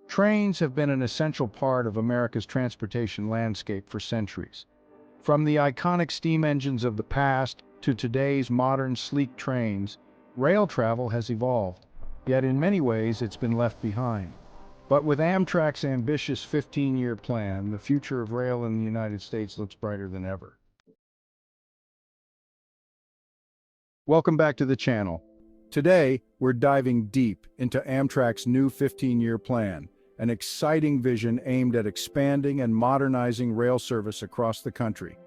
Trains have been an essential part of America's transportation landscape for centuries. From the iconic steam engines of the past to today's modern, sleek trains, rail travel has evolved, yet in many ways it's been left behind. But with Amtrak's ambitious 15-year plan, the future of rail in the United States looks brighter than ever. Welcome back to the channel. Today, we're diving deep into Amtrak's new 15-year plan, an exciting vision aimed at expanding and modernizing rail service across the country.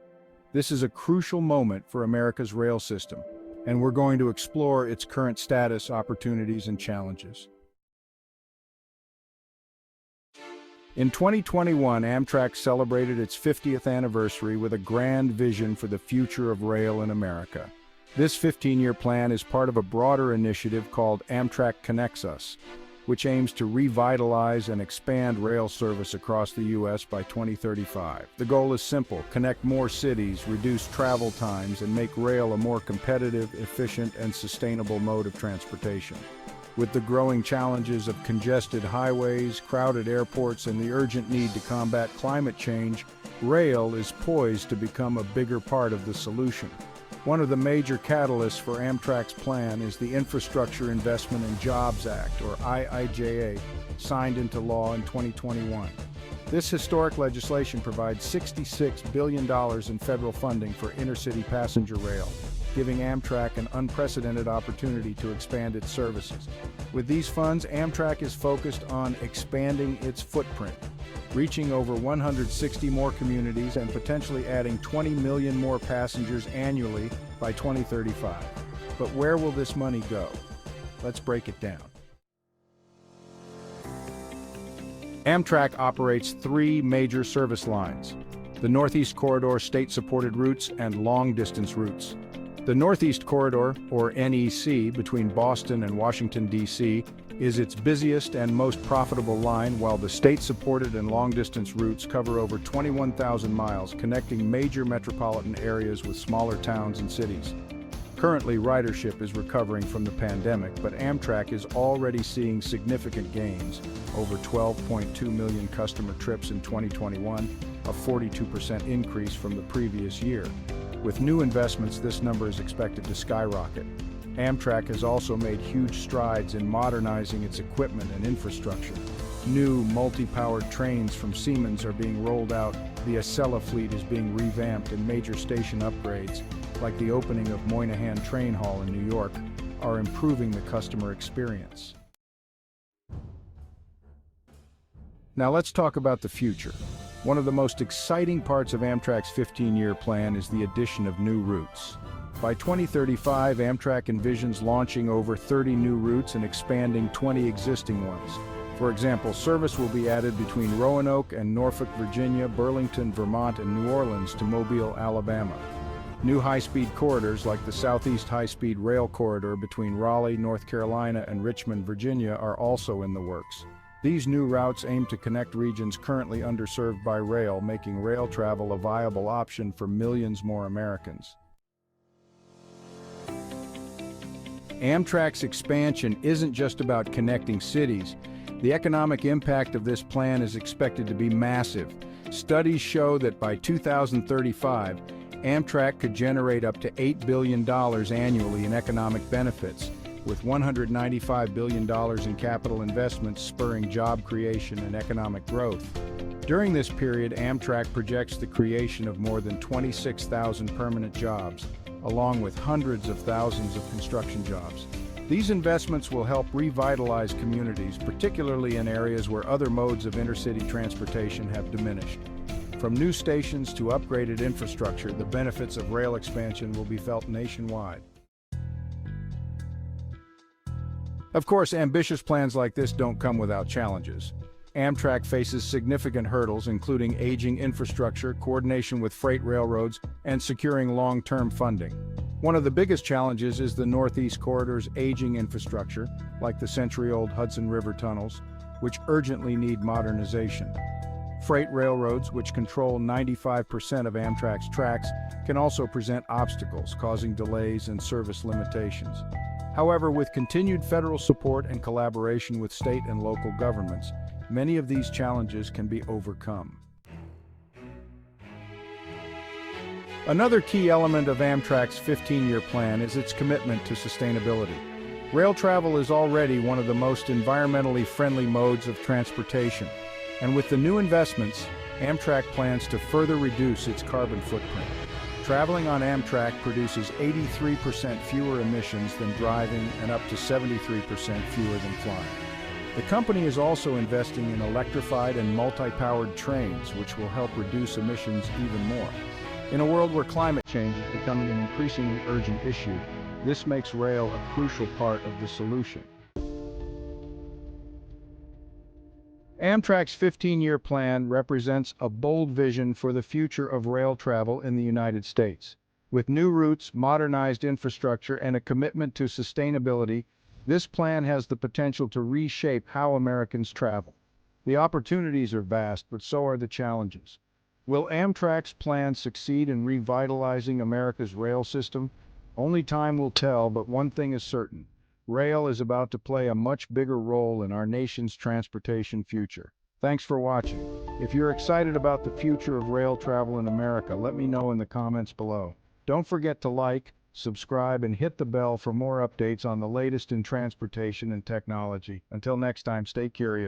This is a crucial moment for America's rail system, and we're going to explore its current status, opportunities, and challenges. In 2021, Amtrak celebrated its 50th anniversary with a grand vision for the future of rail in America. This 15-year plan is part of a broader initiative called Amtrak Connects Us, which aims to revitalize and expand rail service across the U.S. by 2035. The goal is simple: connect more cities, reduce travel times, and make rail a more competitive, efficient, and sustainable mode of transportation. With the growing challenges of congested highways, crowded airports, and the urgent need to combat climate change, rail is poised to become a bigger part of the solution. One of the major catalysts for Amtrak's plan is the Infrastructure Investment and Jobs Act, or IIJA, signed into law in 2021. This historic legislation provides $66 billion in federal funding for intercity passenger rail, giving Amtrak an unprecedented opportunity to expand its services. With these funds, Amtrak is focused on expanding its footprint, reaching over 160 more communities and potentially adding 20 million more passengers annually by 2035. But where will this money go? Let's break it down. Amtrak operates three major service lines: the Northeast Corridor state-supported routes and long-distance routes. The Northeast Corridor, or NEC, between Boston and Washington, D.C., is its busiest and most profitable line, while the state-supported and long-distance routes cover over 21,000 miles, connecting major metropolitan areas with smaller towns and cities. Currently, ridership is recovering from the pandemic, but Amtrak is already seeing significant gains: over 12.2 million customer trips in 2021, a 42% increase from the previous year. With new investments, this number is expected to skyrocket. Amtrak has also made huge strides in modernizing its equipment and infrastructure. New multi-powered trains from Siemens are being rolled out, the Acela fleet is being revamped, and major station upgrades, like the opening of Moynihan Train Hall in New York, are improving the customer experience. Now let's talk about the future. One of the most exciting parts of Amtrak's 15-year plan is the addition of new routes. By 2035, Amtrak envisions launching over 30 new routes and expanding 20 existing ones. For example, service will be added between Roanoke and Norfolk, Virginia, Burlington, Vermont, and New Orleans to Mobile, Alabama. New high-speed corridors like the Southeast High-Speed Rail Corridor between Raleigh, North Carolina, and Richmond, Virginia are also in the works. These new routes aim to connect regions currently underserved by rail, making rail travel a viable option for millions more Americans. Amtrak's expansion isn't just about connecting cities. The economic impact of this plan is expected to be massive. Studies show that by 2035, Amtrak could generate up to $8 billion annually in economic benefits, with $195 billion in capital investments spurring job creation and economic growth. During this period, Amtrak projects the creation of more than 26,000 permanent jobs, along with hundreds of thousands of construction jobs. These investments will help revitalize communities, particularly in areas where other modes of intercity transportation have diminished. From new stations to upgraded infrastructure, the benefits of rail expansion will be felt nationwide. Of course, ambitious plans like this don't come without challenges. Amtrak faces significant hurdles, including aging infrastructure, coordination with freight railroads, and securing long-term funding. One of the biggest challenges is the Northeast Corridor's aging infrastructure, like the century-old Hudson River tunnels, which urgently need modernization. Freight railroads, which control 95% of Amtrak's tracks, can also present obstacles, causing delays and service limitations. However, with continued federal support and collaboration with state and local governments, many of these challenges can be overcome. Another key element of Amtrak's 15-year plan is its commitment to sustainability. Rail travel is already one of the most environmentally friendly modes of transportation, and with the new investments, Amtrak plans to further reduce its carbon footprint. Traveling on Amtrak produces 83% fewer emissions than driving and up to 73% fewer than flying. The company is also investing in electrified and multi-powered trains, which will help reduce emissions even more. In a world where climate change is becoming an increasingly urgent issue, this makes rail a crucial part of the solution. Amtrak's 15-year plan represents a bold vision for the future of rail travel in the United States. With new routes, modernized infrastructure, and a commitment to sustainability, this plan has the potential to reshape how Americans travel. The opportunities are vast, but so are the challenges. Will Amtrak's plan succeed in revitalizing America's rail system? Only time will tell, but one thing is certain. Rail is about to play a much bigger role in our nation's transportation future. Thanks for watching. If you're excited about the future of rail travel in America, let me know in the comments below. Don't forget to like, subscribe, and hit the bell for more updates on the latest in transportation and technology. Until next time, stay curious.